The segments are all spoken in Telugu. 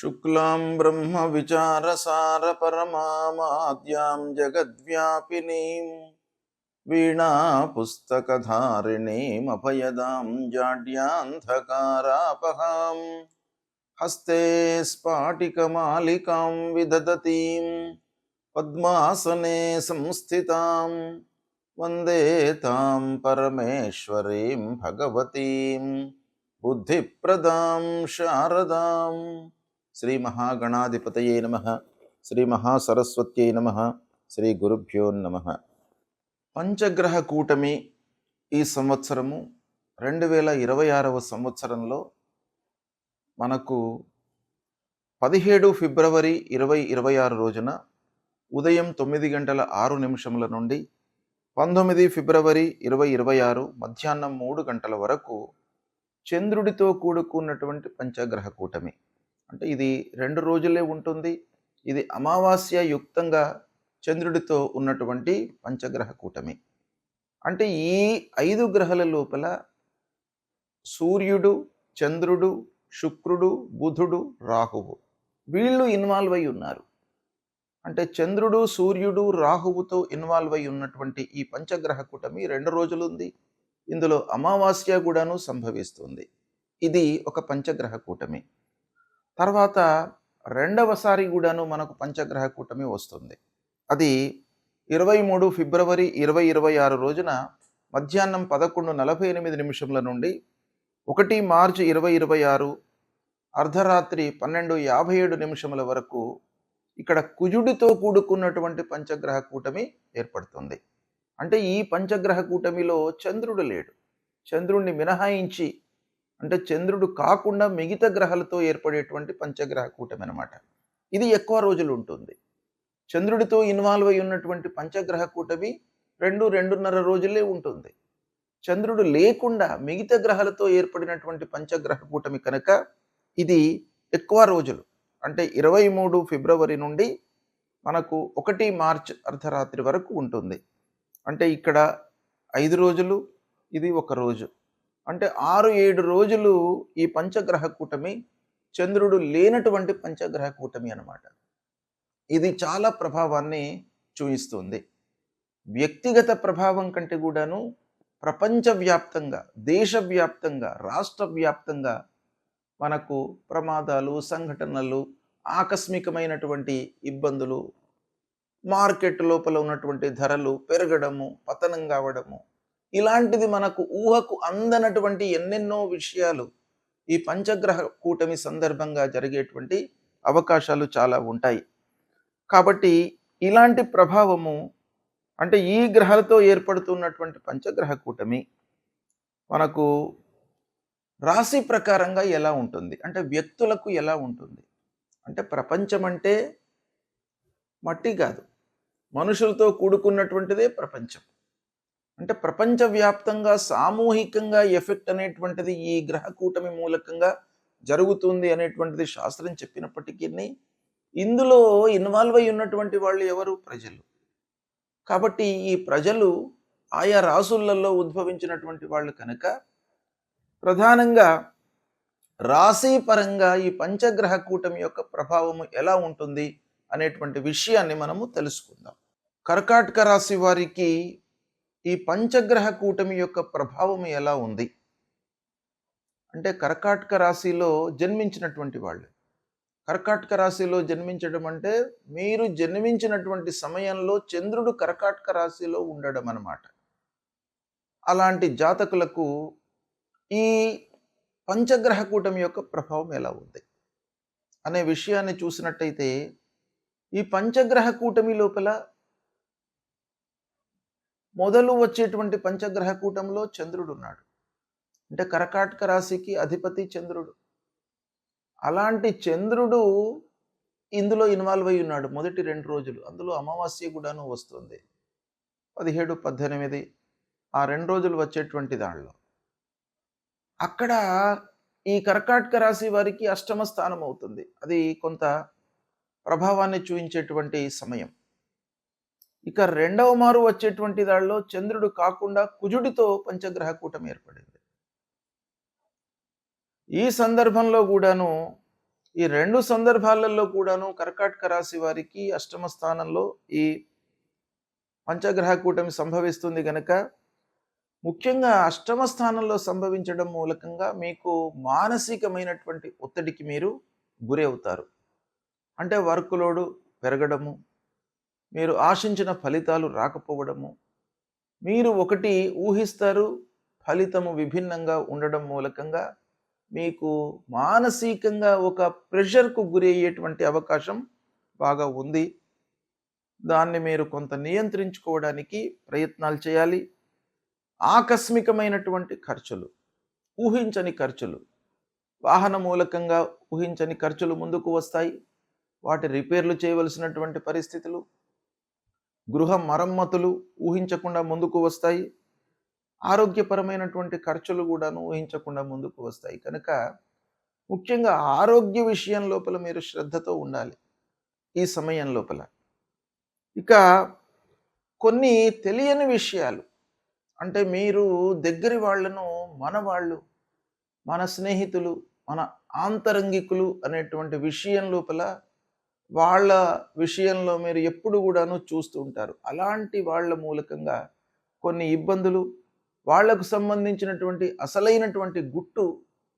शुक्लां ब्रह्मविचारसारपरमामाद्यां जगद्व्यापिनीं वीणापुस्तकधारिणीमभयदां जाड्यान्धकारापहां हस्ते स्फाटिकमालिकां विदधतीं पद्मासने संस्थितां वन्दे तां परमेश्वरीं भगवतीं बुद्धिप्रदां शारदां। శ్రీ మహాగణాధిపతయే నమః. శ్రీ మహాసరస్వత్యై నమః. శ్రీ గురుభ్యో నమః. పంచగ్రహ కూటమి ఈ సంవత్సరము 2026వ సంవత్సరంలో మనకు 17 ఫిబ్రవరి 2026 రోజున ఉదయం 9:06 నుండి 19 ఫిబ్రవరి 2026 మధ్యాహ్నం 3 గంటల వరకు చంద్రుడితో కూడుకున్నటువంటి పంచగ్రహ కూటమి. అంటే ఇది 2 రోజులే ఉంటుంది. ఇది అమావాస్య యుక్తంగా చంద్రుడితో ఉన్నటువంటి పంచగ్రహ కూటమి. అంటే ఈ 5 గ్రహాల లోపల సూర్యుడు, చంద్రుడు, శుక్రుడు, బుధుడు, రాహువు వీళ్ళు ఇన్వాల్వ్ అయి ఉన్నారు. అంటే చంద్రుడు, సూర్యుడు, రాహువుతో ఇన్వాల్వ్ అయి ఉన్నటువంటి ఈ పంచగ్రహ కూటమి 2 రోజులు ఉంది. ఇందులో అమావాస్య కూడాను సంభవిస్తుంది. ఇది ఒక పంచగ్రహ కూటమి. తర్వాత రెండవసారి కూడాను మనకు పంచగ్రహ కూటమి వస్తుంది. అది 23 ఫిబ్రవరి 2026 రోజున మధ్యాహ్నం 11:48 నుండి 1 మార్చి 2026 అర్ధరాత్రి 12:57 వరకు ఇక్కడ కుజుడితో కూడుకున్నటువంటి పంచగ్రహ కూటమి ఏర్పడుతుంది. అంటే ఈ పంచగ్రహ కూటమిలో చంద్రుడు లేడు. చంద్రుడిని మినహాయించి అంటే చంద్రుడు కాకుండా మిగతా గ్రహాలతో ఏర్పడేటువంటి పంచగ్రహ కూటమి అన్నమాట. ఇది ఎక్కువ రోజులు ఉంటుంది. చంద్రుడితో ఇన్వాల్వ్ అయి ఉన్నటువంటి పంచగ్రహ కూటమి 2-2.5 రోజులే ఉంటుంది. చంద్రుడు లేకుండా మిగతా గ్రహాలతో ఏర్పడినటువంటి పంచగ్రహ కూటమి కనుక ఇది ఎక్కువ రోజులు. అంటే 23 ఫిబ్రవరి నుండి మనకు 1 మార్చ్ అర్ధరాత్రి వరకు ఉంటుంది. అంటే ఇక్కడ 5 రోజులు, ఇది 1 రోజు. అంటే 6-7 రోజులు ఈ పంచగ్రహ కూటమి చంద్రుడు లేనటువంటి పంచగ్రహ కూటమి అన్నమాట. ఇది చాలా ప్రభావాన్ని చూపిస్తుంది. వ్యక్తిగత ప్రభావం కంటే కూడాను ప్రపంచవ్యాప్తంగా, దేశవ్యాప్తంగా, రాష్ట్ర వ్యాప్తంగా మనకు ప్రమాదాలు, సంఘటనలు, ఆకస్మికమైనటువంటి ఇబ్బందులు, మార్కెట్ లోపల ఉన్నటువంటి ధరలు పెరగడము, పతనం కావడము, ఇలాంటిది మనకు ఊహకు అందనటువంటి ఎన్నెన్నో విషయాలు ఈ పంచగ్రహ కూటమి సందర్భంగా జరిగేటువంటి అవకాశాలు చాలా ఉంటాయి. కాబట్టి ఇలాంటి ప్రభావము అంటే ఈ గ్రహాలతో ఏర్పడుతున్నటువంటి పంచగ్రహ కూటమి మనకు రాశి ప్రకారంగా ఎలా ఉంటుంది, అంటే వ్యక్తులకు ఎలా ఉంటుంది. అంటే ప్రపంచం అంటే మట్టి కాదు, మనుషులతో కూడుకున్నటువంటిదే ప్రపంచం. అంటే ప్రపంచవ్యాప్తంగా సామూహికంగా ఎఫెక్ట్ అనేటువంటిది ఈ గ్రహ కూటమి మూలకంగా జరుగుతుంది అనేటువంటిది శాస్త్రం చెప్పినప్పటికీ ఇందులో ఇన్వాల్వ్ అయి ఉన్నటువంటి వాళ్ళు ఎవరు? ప్రజలు. కాబట్టి ఈ ప్రజలు ఆయా రాసులలో ఉద్భవించినటువంటి వాళ్ళు కనుక ప్రధానంగా రాశి పరంగా ఈ పంచగ్రహ కూటమి యొక్క ప్రభావము ఎలా ఉంటుంది అనేటువంటి విషయాన్ని మనము తెలుసుకుందాం. కర్కాటక రాశి వారికి ఈ పంచగ్రహ కూటమి యొక్క ప్రభావం ఎలా ఉంది అంటే కర్కాటక రాశిలో జన్మించినటువంటి వాళ్ళు. కర్కాటక రాశిలో జన్మించడం అంటే మీరు జన్మించినటువంటి సమయంలో చంద్రుడు కర్కాటక రాశిలో ఉండడం అన్నమాట. అలాంటి జాతకులకు ఈ పంచగ్రహ కూటమి యొక్క ప్రభావం ఎలా ఉంది అనే విషయాన్ని చూసినట్టయితే ఈ పంచగ్రహ కూటమి లోపల మొదలు వచ్చేటువంటి పంచగ్రహ కూటంలో చంద్రుడు ఉన్నాడు. అంటే కర్కాటక రాశికి అధిపతి చంద్రుడు. అలాంటి చంద్రుడు ఇందులో ఇన్వాల్వ్ అయి ఉన్నాడు మొదటి 2 రోజులు. అందులో అమావాస్య కూడాను వస్తుంది 17, 18 ఆ 2 రోజులు వచ్చేటువంటి దానిలో. అక్కడ ఈ కర్కాటక రాశి వారికి అష్టమ స్థానం అవుతుంది. అది కొంత ప్రభావాన్ని చూపించేటువంటి సమయం. ఇక రెండవ మారు వచ్చేటువంటి దానిలో చంద్రుడు కాకుండా కుజుడితో పంచగ్రహ కూటమి ఏర్పడింది. ఈ సందర్భంలో కూడాను ఈ 2 సందర్భాలలో కూడాను కర్కాటక రాశి వారికి అష్టమ స్థానంలో ఈ పంచగ్రహ కూటమి సంభవిస్తుంది గనక, ముఖ్యంగా అష్టమ స్థానంలో సంభవించడం మూలకంగా మీకు మానసికమైనటువంటి ఒత్తిడికి మీరు గురి అవుతారు. అంటే వర్క్ లోడు పెరగడము, మీరు ఆశించిన ఫలితాలు రాకపోవడము, మీరు ఒకటి ఊహిస్తారు, ఫలితము విభిన్నంగా ఉండడం మూలకంగా మీకు మానసికంగా ఒక ప్రెషర్‌కు గురి అయ్యేటువంటి అవకాశం బాగా ఉంది. దాన్ని మీరు కొంత నియంత్రించుకోవడానికి ప్రయత్నాలు చేయాలి. ఆకస్మికమైనటువంటి ఖర్చులు, ఊహించని ఖర్చులు, వాహన మూలకంగా ఊహించని ఖర్చులు ముందుకు వస్తాయి. వాటి రిపేర్లు చేయవలసినటువంటి పరిస్థితులు, గృహ మరమ్మతులు ఊహించకుండా ముందుకు వస్తాయి. ఆరోగ్యపరమైనటువంటి ఖర్చులు కూడాను ఊహించకుండా ముందుకు వస్తాయి. కనుక ముఖ్యంగా ఆరోగ్య విషయం లోపల మీరు శ్రద్ధతో ఉండాలి ఈ సమయం లోపల. ఇక కొన్ని తెలియని విషయాలు, అంటే మీరు దగ్గరి వాళ్ళను మన వాళ్ళు, మన స్నేహితులు, మన ఆంతరంగికులు అనేటువంటి విషయం లోపల వాళ్ళ విషయంలో మీరు ఎప్పుడు కూడాను చూస్తూ ఉంటారు. అలాంటి వాళ్ళ మూలకంగా కొన్ని ఇబ్బందులు, వాళ్లకు సంబంధించినటువంటి అసలైనటువంటి గుట్టు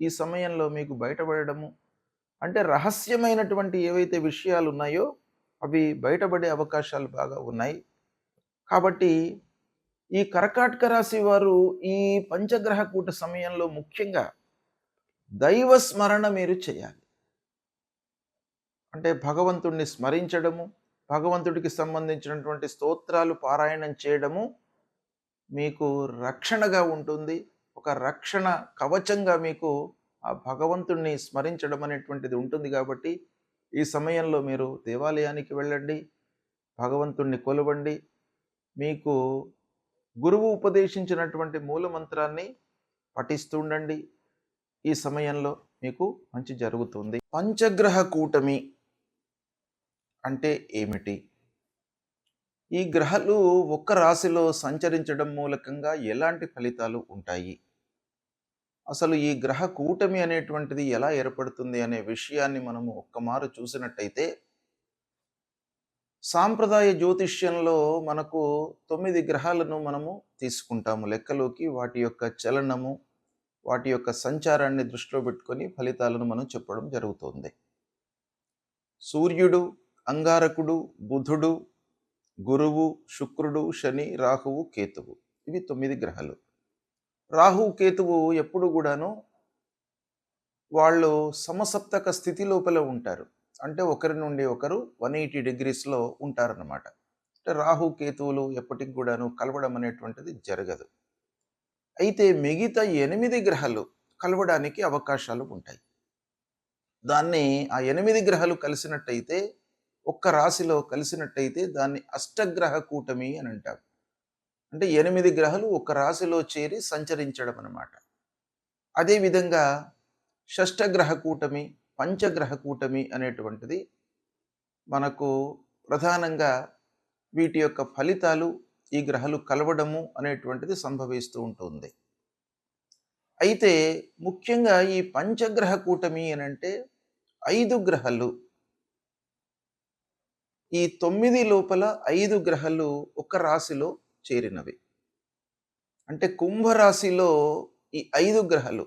ఈ సమయంలో మీకు బయటపడడము, అంటే రహస్యమైనటువంటి ఏవైతే విషయాలు ఉన్నాయో అవి బయటపడే అవకాశాలు బాగా ఉన్నాయి. కాబట్టి ఈ కర్కాటక రాశి వారు ఈ పంచగ్రహ కూట సమయంలో ముఖ్యంగా దైవ స్మరణ మీరు చేయాలి. అంటే భగవంతుడిని స్మరించడము, భగవంతుడికి సంబంధించినటువంటి స్తోత్రాలు పారాయణం చేయడము మీకు రక్షణగా ఉంటుంది. ఒక రక్షణ కవచంగా మీకు ఆ భగవంతుణ్ణి స్మరించడం అనేటువంటిది ఉంటుంది. కాబట్టి ఈ సమయంలో మీరు దేవాలయానికి వెళ్ళండి, భగవంతుణ్ణి కొలవండి. మీకు గురువు ఉపదేశించినటువంటి మూలమంత్రాన్ని పఠిస్తుండండి. ఈ సమయంలో మీకు మంచి జరుగుతుంది. పంచగ్రహ కూటమి అంటే ఏమిటి? ఈ గ్రహాలు ఒక్క రాశిలో సంచరించడం మూలకంగా ఎలాంటి ఫలితాలు ఉంటాయి? అసలు ఈ గ్రహ కూటమి అనేటువంటిది ఎలా ఏర్పడుతుంది అనే విషయాన్ని మనము ఒక్కమారు చూసినట్టయితే, సాంప్రదాయ జ్యోతిష్యంలో మనకు 9 గ్రహాలను మనము తీసుకుంటాము లెక్కలోకి. వాటి యొక్క చలనము, వాటి యొక్క సంచారాన్ని దృష్టిలో పెట్టుకొని ఫలితాలను మనం చెప్పడం జరుగుతుంది. సూర్యుడు, అంగారకుడు, బుధుడు, గురువు, శుక్రుడు, శని, రాహువు, కేతువు, ఇవి 9 గ్రహాలు. రాహు, కేతువు ఎప్పుడు కూడాను వాళ్ళు సమసప్తక స్థితి లోపల ఉంటారు. అంటే ఒకరి నుండి ఒకరు 180 డిగ్రీస్లో ఉంటారన్నమాట. అంటే రాహు, కేతువులు ఎప్పటికి కూడాను కలవడం అనేటువంటిది జరగదు. అయితే మిగతా 8 గ్రహాలు కలవడానికి అవకాశాలు ఉంటాయి. దాన్ని ఆ 8 గ్రహాలు కలిసినట్టయితే, ఒక్క రాశిలో కలిసినట్టయితే దాన్ని అష్టగ్రహ కూటమి అని అంటారు. అంటే 8 గ్రహాలు ఒక రాశిలో చేరి సంచరించడం అన్నమాట. అదేవిధంగా షష్టగ్రహ కూటమి, పంచగ్రహ కూటమి అనేటువంటిది మనకు ప్రధానంగా వీటి యొక్క ఫలితాలు ఈ గ్రహాలు కలవడము అనేటువంటిది సంభవిస్తూ ఉంటుంది. అయితే ముఖ్యంగా ఈ పంచగ్రహ కూటమి అని అంటే 5 గ్రహాలు, ఈ 9 లోపల 5 గ్రహాలు ఒక రాశిలో చేరినవి. అంటే కుంభరాశిలో ఈ 5 గ్రహాలు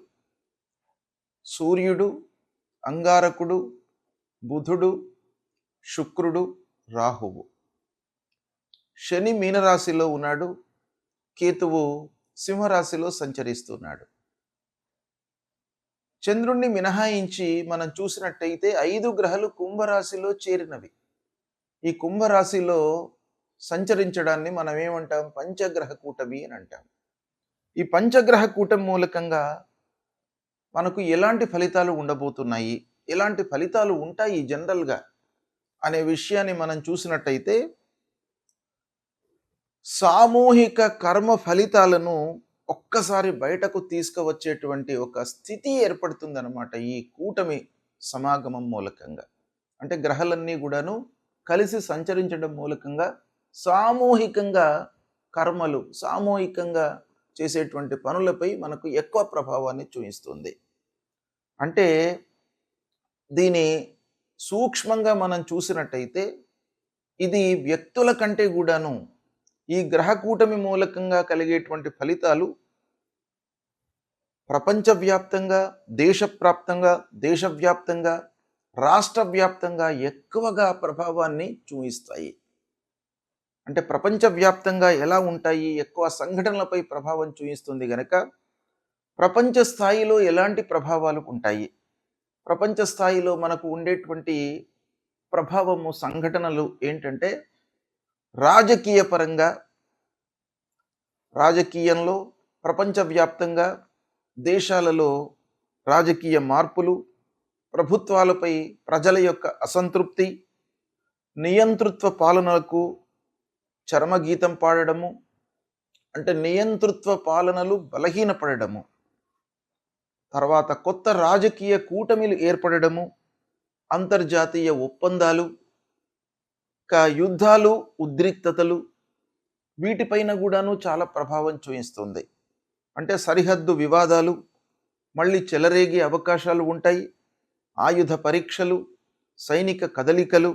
సూర్యుడు, అంగారకుడు, బుధుడు, శుక్రుడు, రాహువు. శని మీనరాశిలో ఉన్నాడు, కేతువు సింహరాశిలో సంచరిస్తున్నాడు. చంద్రుణ్ణి మినహాయించి మనం చూసినట్టయితే 5 గ్రహాలు కుంభరాశిలో చేరినవి. ఈ కుంభరాశిలో సంచరించడాన్ని మనం ఏమంటాం? పంచగ్రహ కూటమి అని అంటాం. ఈ పంచగ్రహ కూటమి మూలకంగా మనకు ఎలాంటి ఫలితాలు ఉండబోతున్నాయి, ఎలాంటి ఫలితాలు ఉంటాయి జనరల్గా అనే విషయాన్ని మనం చూసినట్టయితే, సామూహిక కర్మ ఫలితాలను ఒక్కసారి బయటకు తీసుకువచ్చేటువంటి ఒక స్థితి ఏర్పడుతుందన్నమాట ఈ కూటమి సమాగమం మూలకంగా. అంటే గ్రహాలన్నీ కూడాను కలిసి సంచరించడం మూలకంగా సామూహికంగా కర్మలు, సామూహికంగా చేసేటువంటి పనులపై మనకు ఎక్కువ ప్రభావాన్ని చూపిస్తుంది. అంటే దీని సూక్ష్మంగా మనం చూసినట్టయితే ఇది వ్యక్తుల కంటే కూడాను ఈ గ్రహ కూటమి మూలకంగా కలిగేటువంటి ఫలితాలు ప్రపంచవ్యాప్తంగా, దేశవ్యాప్తంగా, రాష్ట్ర వ్యాప్తంగా ఎక్కువగా ప్రభావాన్ని చూపిస్తాయి. అంటే ప్రపంచవ్యాప్తంగా ఎలా ఉంటాయి, ఎక్కువ సంఘటనలపై ప్రభావం చూపిస్తుంది గనక ప్రపంచ స్థాయిలో ఎలాంటి ప్రభావాలు ఉంటాయి, ప్రపంచ స్థాయిలో మనకు ఉండేటువంటి ప్రభావము సంఘటనలు ఏంటంటే రాజకీయ పరంగా, రాజకీయంలో ప్రపంచవ్యాప్తంగా దేశాలలో రాజకీయ మార్పులు, ప్రభుత్వాలపై ప్రజల యొక్క అసంతృప్తి, నియంతృత్వ పాలనలకు చరమగీతం పాడడము, అంటే నియంతృత్వ పాలనలు బలహీనపడము, తర్వాత కొత్త రాజకీయ కూటమిలు ఏర్పడము, అంతర్జాతీయ ఒప్పందాలు, యుద్ధాలు, ఉద్రిక్తతలు, వీటిపైన కూడాను చాలా ప్రభావం చూపిస్తుంది. అంటే సరిహద్దు వివాదాలు మళ్ళీ చెలరేగే అవకాశాలు ఉంటాయి. ఆయుధ పరీక్షలు, సైనిక కదలికలు,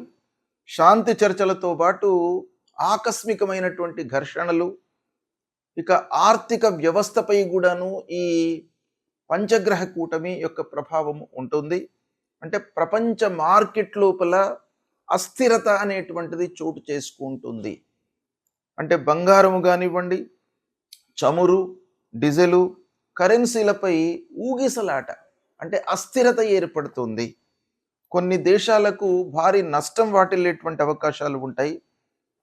శాంతి చర్చలతో పాటు ఆకస్మికమైనటువంటి ఘర్షణలు, ఇక ఆర్థిక వ్యవస్థపై కూడాను ఈ పంచగ్రహ కూటమి యొక్క ప్రభావం ఉంటుంది. అంటే ప్రపంచ మార్కెట్ లోపల అస్థిరత అనేటువంటిది చోటు చేసుకుంటుంది. అంటే బంగారము కానివ్వండి, చమురు, డీజిలు, కరెన్సీలపై ఊగిసలాట, అంటే అస్థిరత ఏర్పడుతుంది. కొన్ని దేశాలకు భారీ నష్టం వాటిల్లేటువంటి అవకాశాలు ఉంటాయి.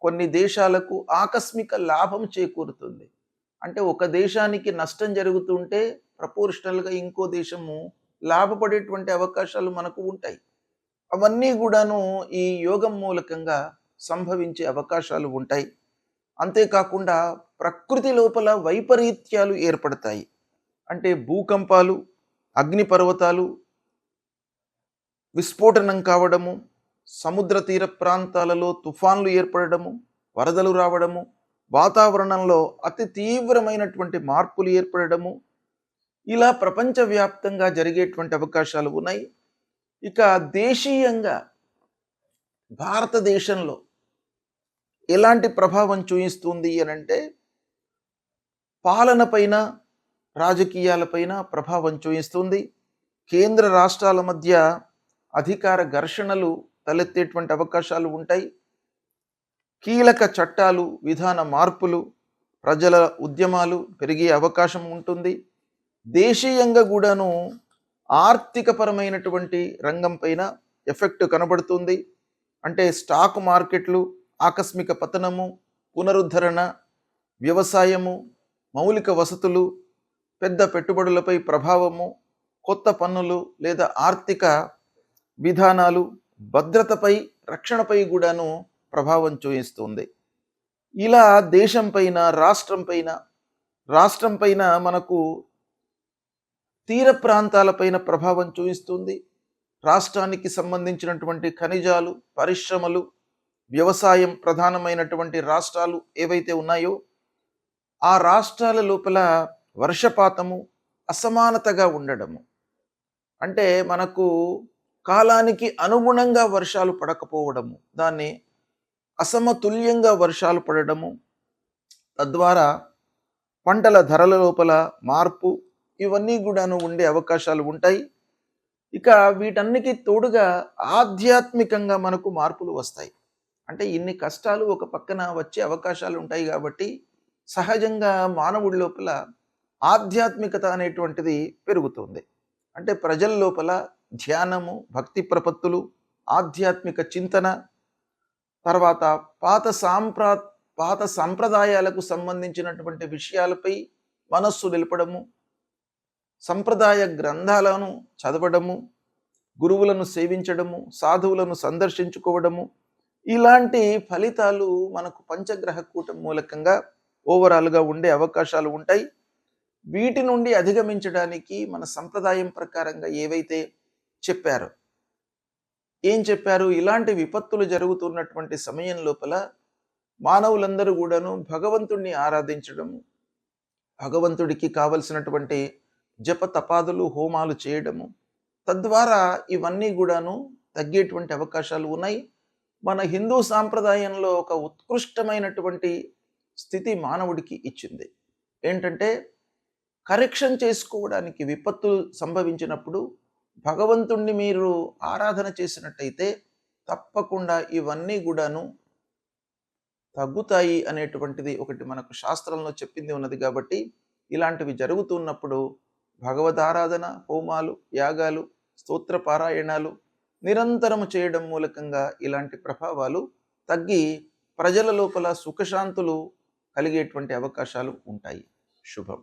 కొన్ని దేశాలకు ఆకస్మిక లాభం చేకూరుతుంది. అంటే ఒక దేశానికి నష్టం జరుగుతుంటే ప్రపోర్షనల్గా ఇంకో దేశము లాభపడేటువంటి అవకాశాలు మనకు ఉంటాయి. అవన్నీ కూడాను ఈ యోగం మూలకంగా సంభవించే అవకాశాలు ఉంటాయి. అంతేకాకుండా ప్రకృతి లోపల వైపరీత్యాలు ఏర్పడతాయి. అంటే భూకంపాలు, అగ్నిపర్వతాలు విస్ఫోటనం కావడము, సముద్ర తీర ప్రాంతాలలో తుఫాన్లు ఏర్పడము, వరదలు రావడము, వాతావరణంలో అతి తీవ్రమైనటువంటి మార్పులు ఏర్పడము, ఇలా ప్రపంచవ్యాప్తంగా జరిగేటువంటి అవకాశాలు ఉన్నాయి. ఇక దేశీయంగా భారతదేశంలో ఎలాంటి ప్రభావం చూపిస్తుంది అనంటే పాలనపైన, రాజకీయాలపైన ప్రభావం చూపిస్తుంది. కేంద్ర రాష్ట్రాల మధ్య అధికార ఘర్షణలు తలెత్తేటువంటి అవకాశాలు ఉంటాయి. కీలక చట్టాలు, విధాన మార్పులు, ప్రజల ఉద్యమాలు పెరిగే అవకాశం ఉంటుంది. దేశీయంగా కూడాను ఆర్థికపరమైనటువంటి రంగం పైన ఎఫెక్ట్ కనబడుతుంది. అంటే స్టాక్ మార్కెట్లు ఆకస్మిక పతనము, పునరుద్ధరణ, వ్యవసాయము, మౌలిక వసతులు, పెద్ద పెట్టుబడులపై ప్రభావము, కొత్త పన్నులు లేదా ఆర్థిక విధానాలు, భద్రతపై, రక్షణపై కూడాను ప్రభావం చూపిస్తుంది. ఇలా దేశం పైన, రాష్ట్రం పైన మనకు తీర ప్రాంతాలపైన ప్రభావం చూపిస్తుంది. రాష్ట్రానికి సంబంధించినటువంటి ఖనిజాలు, పరిశ్రమలు, వ్యవసాయం ప్రధానమైనటువంటి రాష్ట్రాలు ఏవైతే ఉన్నాయో ఆ రాష్ట్రాల లోపల వర్షపాతము అసమానతగా ఉండడము, అంటే మనకు కాలానికి అనుగుణంగా వర్షాలు పడకపోవడము, దాన్ని అసమతుల్యంగా వర్షాలు పడడము, తద్వారా పంటల ధరల లోపల మార్పు, ఇవన్నీ కూడాను ఉండే అవకాశాలు ఉంటాయి. ఇక వీటన్నికి తోడుగా ఆధ్యాత్మికంగా మనకు మార్పులు వస్తాయి. అంటే ఇన్ని కష్టాలు ఒక పక్కన వచ్చే అవకాశాలు ఉంటాయి కాబట్టి సహజంగా మానవుడి లోపల ఆధ్యాత్మికత అనేటువంటిది పెరుగుతుంది. అంటే ప్రజల లోపల ధ్యానము, భక్తి ప్రపత్తులు, ఆధ్యాత్మిక చింతన, తర్వాత పాత సంప్రదాయాలకు సంబంధించినటువంటి విషయాలపై మనస్సు నిలపడము, సంప్రదాయ గ్రంథాలను చదవడము, గురువులను సేవించడము, సాధువులను సందర్శించుకోవడము, ఇలాంటి ఫలితాలు మనకు పంచగ్రహ కూటమి మూలకంగా ఓవరాల్గా ఉండే అవకాశాలు ఉంటాయి. వీటి నుండి అధిగమించడానికి మన సంప్రదాయం ప్రకారంగా ఏవైతే చెప్పారో, ఏం చెప్పారు, ఇలాంటి విపత్తులు జరుగుతున్నటువంటి సమయం లోపల మానవులందరూ కూడాను భగవంతుణ్ణి ఆరాధించడము, భగవంతుడికి కావలసినటువంటి జప తపాదులు, హోమాలు చేయడము, తద్వారా ఇవన్నీ కూడాను తగ్గేటువంటి అవకాశాలు ఉన్నాయి. మన హిందూ సాంప్రదాయంలో ఒక ఉత్కృష్టమైనటువంటి స్థితి మానవుడికి ఇచ్చింది. ఏంటంటే కరెక్షన్ చేసుకోవడానికి విపత్తులు సంభవించినప్పుడు భగవంతుణ్ణి మీరు ఆరాధన చేసినట్టయితే తప్పకుండా ఇవన్నీ కూడాను తగ్గుతాయి అనేటువంటిది ఒకటి మనకు శాస్త్రంలో చెప్పింది ఉన్నది. కాబట్టి ఇలాంటివి జరుగుతున్నప్పుడు భగవదారాధన, హోమాలు, యాగాలు, స్తోత్ర పారాయణాలు నిరంతరము చేయడం మూలకంగా ఇలాంటి ప్రభావాలు తగ్గి ప్రజల లోపల సుఖశాంతులు కలిగేటువంటి అవకాశాలు ఉంటాయి. శుభం.